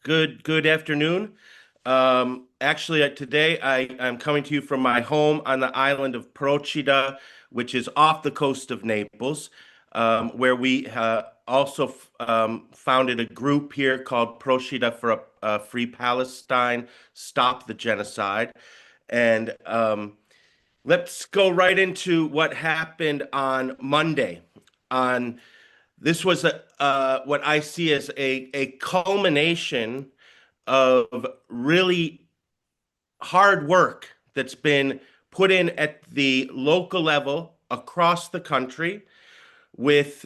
Good afternoon. Today I'm coming to you from my home on the island of Procida, which is off the coast of Naples, where we also founded a group here called Procida for a Free Palestine, Stop the Genocide. And let's go right into what happened on Monday. On This was what I see as a culmination of really hard work that's been put in at the local level across the country with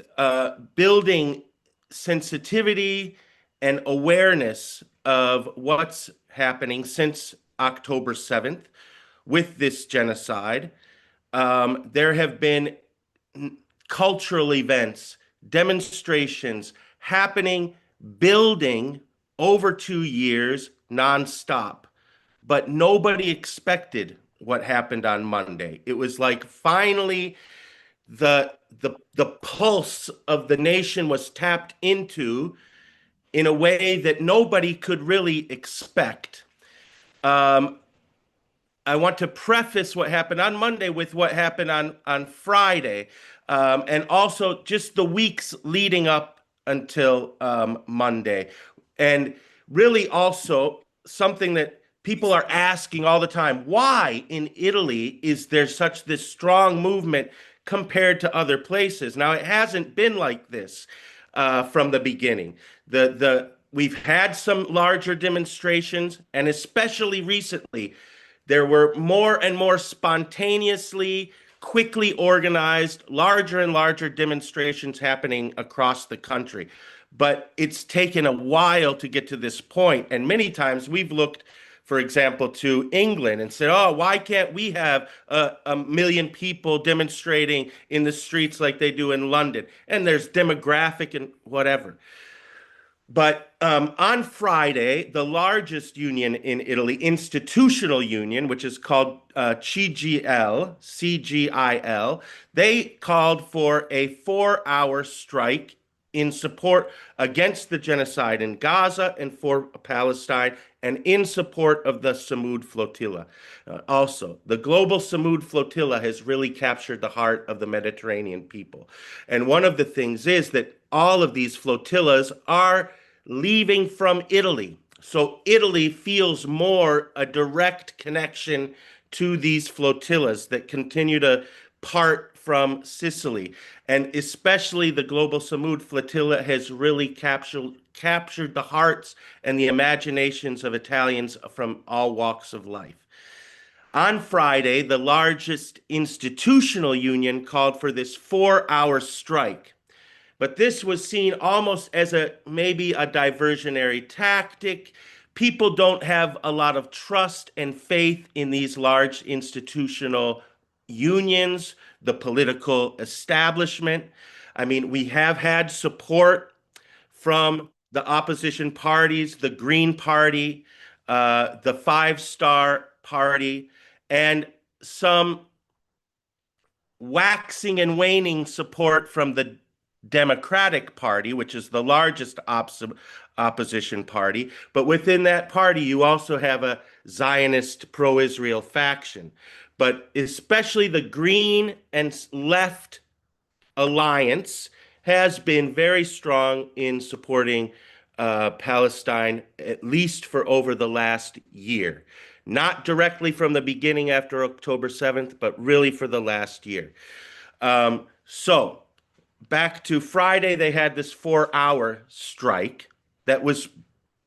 building sensitivity and awareness of what's happening since October 7th with this genocide. There have been cultural events, demonstrations happening, building over 2 years nonstop. But nobody expected what happened on Monday. It was like finally the pulse of the nation was tapped into in a way that nobody could really expect. Um, I want to preface what happened on Monday with what happened on Friday, and also just the weeks leading up until Monday. And really also something that people are asking all the time, why in Italy is there such this strong movement compared to other places? Now, it hasn't been like this from the beginning. We've had some larger demonstrations, and especially recently, there were more and more spontaneously, quickly organized, larger and larger demonstrations happening across the country. But it's taken a while to get to this point. And many times we've looked, for example, to England and said, oh, why can't we have a million people demonstrating in the streets like they do in London? And there's demographic and whatever. But on Friday, the largest union in Italy, institutional union, which is called CGIL, they called for a 4-hour strike in support against the genocide in Gaza and for Palestine, and in support of the Samud flotilla. Also, the global Samud flotilla has really captured the heart of the Mediterranean people. And one of the things is that all of these flotillas are leaving from Italy. So Italy feels more a direct connection to these flotillas that continue to part from Sicily. And especially the Global Samud flotilla has really captured the hearts and the imaginations of Italians from all walks of life. On Friday, the largest institutional union called for this 4-hour strike. But this was seen almost as maybe a diversionary tactic. People don't have a lot of trust and faith in these large institutional unions, the political establishment. I mean, we have had support from the opposition parties, the Green Party, the Five Star Party, and some waxing and waning support from the Democratic Party, which is the largest opposition party. But within that party, you also have a Zionist pro-Israel faction. But especially the Green and Left Alliance has been very strong in supporting Palestine, at least for over the last year. Not directly from the beginning after October 7th, but really for the last year. So, back to Friday, they had this 4-hour strike that was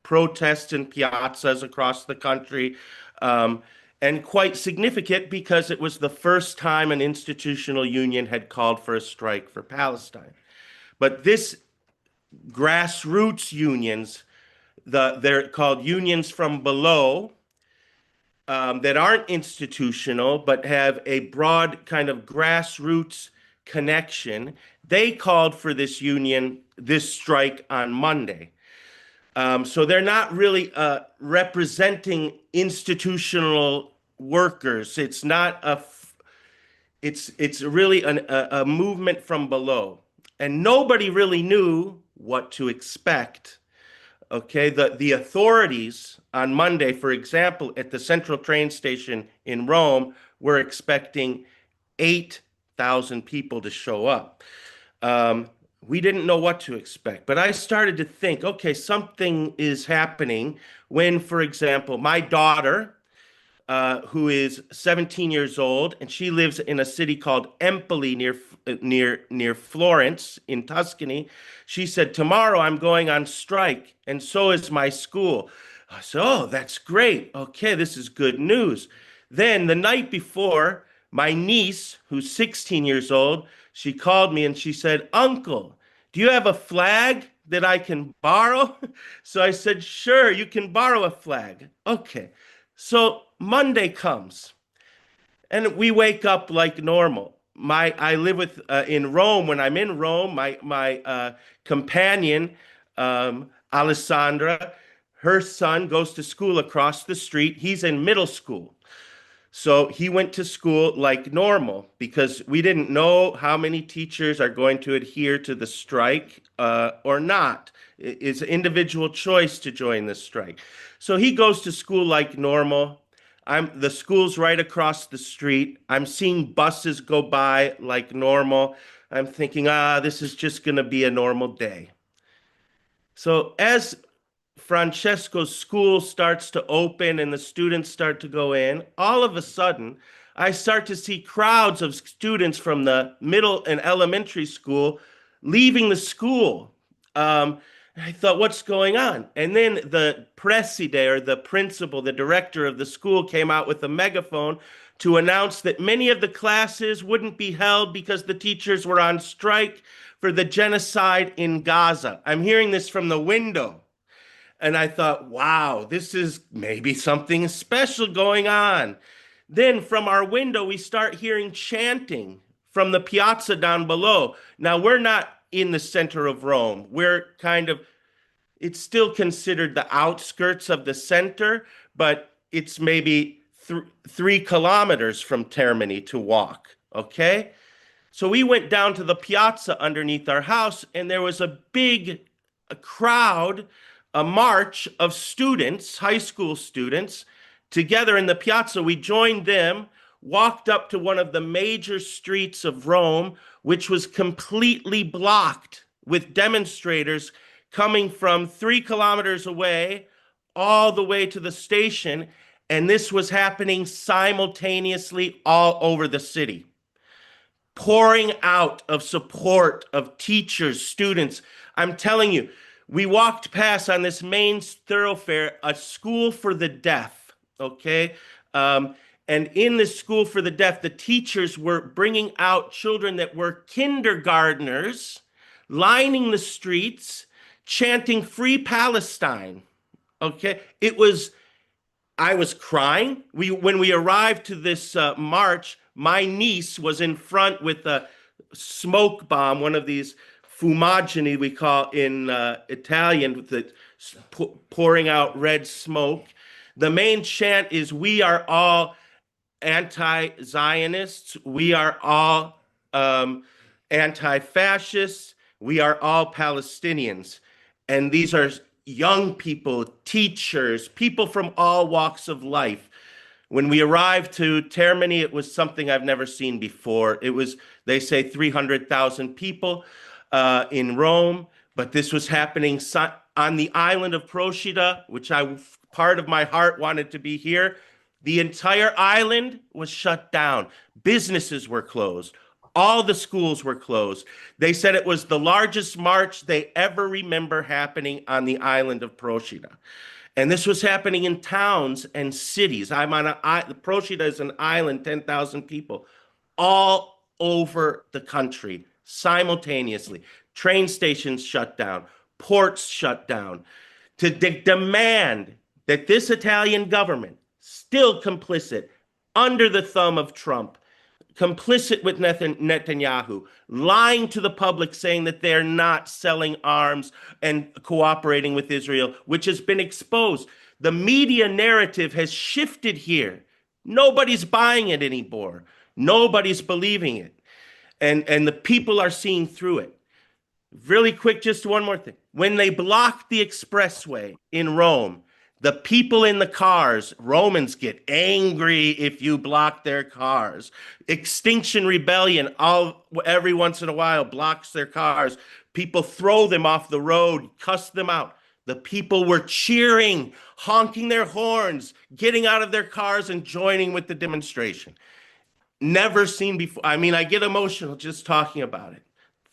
protests in piazzas across the country, and quite significant because it was the first time an institutional union had called for a strike for Palestine. But this grassroots unions, they're called unions from below, that aren't institutional but have a broad kind of grassroots connection. They called for this strike on Monday. So they're not really representing institutional workers. It's not it's really a movement from below. And nobody really knew what to expect Okay, the authorities on Monday, for example, at the central train station in Rome, were expecting 8,000 people to show up. Um, we didn't know what to expect, but I started to think, okay, something is happening when, for example, my daughter, who is 17 years old, and she lives in a city called Empoli near Florence in Tuscany. She said, "Tomorrow I'm going on strike, and so is my school." I said, "Oh, that's great. Okay, this is good news." Then the night before, my niece, who's 16 years old, she called me and she said, "Uncle, do you have a flag that I can borrow?" So I said, "Sure, you can borrow a flag." Okay. So Monday comes and we wake up like normal. I live with in Rome. When I'm in Rome, my companion, Alessandra, her son goes to school across the street. He's in middle school. So he went to school like normal because we didn't know how many teachers are going to adhere to the strike or not. It's an individual choice to join the strike. So he goes to school like normal. The school's right across the street. I'm seeing buses go by like normal. I'm thinking, this is just going to be a normal day. So as Francesco's school starts to open and the students start to go in, all of a sudden, I start to see crowds of students from the middle and elementary school leaving the school. I thought, what's going on? And then the preside, or the principal, the director of the school, came out with a megaphone to announce that many of the classes wouldn't be held because the teachers were on strike for the genocide in Gaza. I'm hearing this from the window. And I thought, wow, this is maybe something special going on. Then from our window, we start hearing chanting from the piazza down below. Now, we're not in the center of Rome. It's still considered the outskirts of the center, but it's maybe 3 kilometers from Termini to walk. Okay? So we went down to the piazza underneath our house, and there was a crowd, a march of students, high school students, together in the piazza. We joined them, walked up to one of the major streets of Rome, which was completely blocked with demonstrators coming from 3 kilometers away all the way to the station. And this was happening simultaneously all over the city, pouring out of support of teachers, students. I'm telling you, we walked past on this main thoroughfare a school for the deaf, okay? And in this school for the deaf, the teachers were bringing out children that were kindergartners, lining the streets, chanting "Free Palestine." Okay, I was crying. When we arrived to this march, my niece was in front with a smoke bomb, one of these fumagini we call in Italian, with the pouring out red smoke. The main chant is, "We are all anti-Zionists. We are all anti-fascists. We are all Palestinians." And these are young people, teachers, people from all walks of life. When we arrived to Termini, it was something I've never seen before. It was, they say, 300,000 people in Rome, but this was happening on the island of Procida, which part of my heart wanted to be here. The entire island was shut down. Businesses were closed. All the schools were closed. They said it was the largest march they ever remember happening on the island of Procida. And this was happening in towns and cities. Procida is an island, 10,000 people, all over the country simultaneously. Train stations shut down, ports shut down, to demand that this Italian government, still complicit, under the thumb of Trump, complicit with Netanyahu, lying to the public, saying that they're not selling arms and cooperating with Israel, which has been exposed. The media narrative has shifted here. Nobody's buying it anymore. Nobody's believing it. And the people are seeing through it. Really quick, just one more thing. When they blocked the expressway in Rome, the people in the cars, Romans get angry if you block their cars. Extinction Rebellion, every once in a while, blocks their cars. People throw them off the road, cuss them out. The people were cheering, honking their horns, getting out of their cars and joining with the demonstration. Never seen before. I mean, I get emotional just talking about it.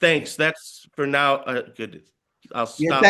Thanks. That's for now. Good. I'll Yeah, stop.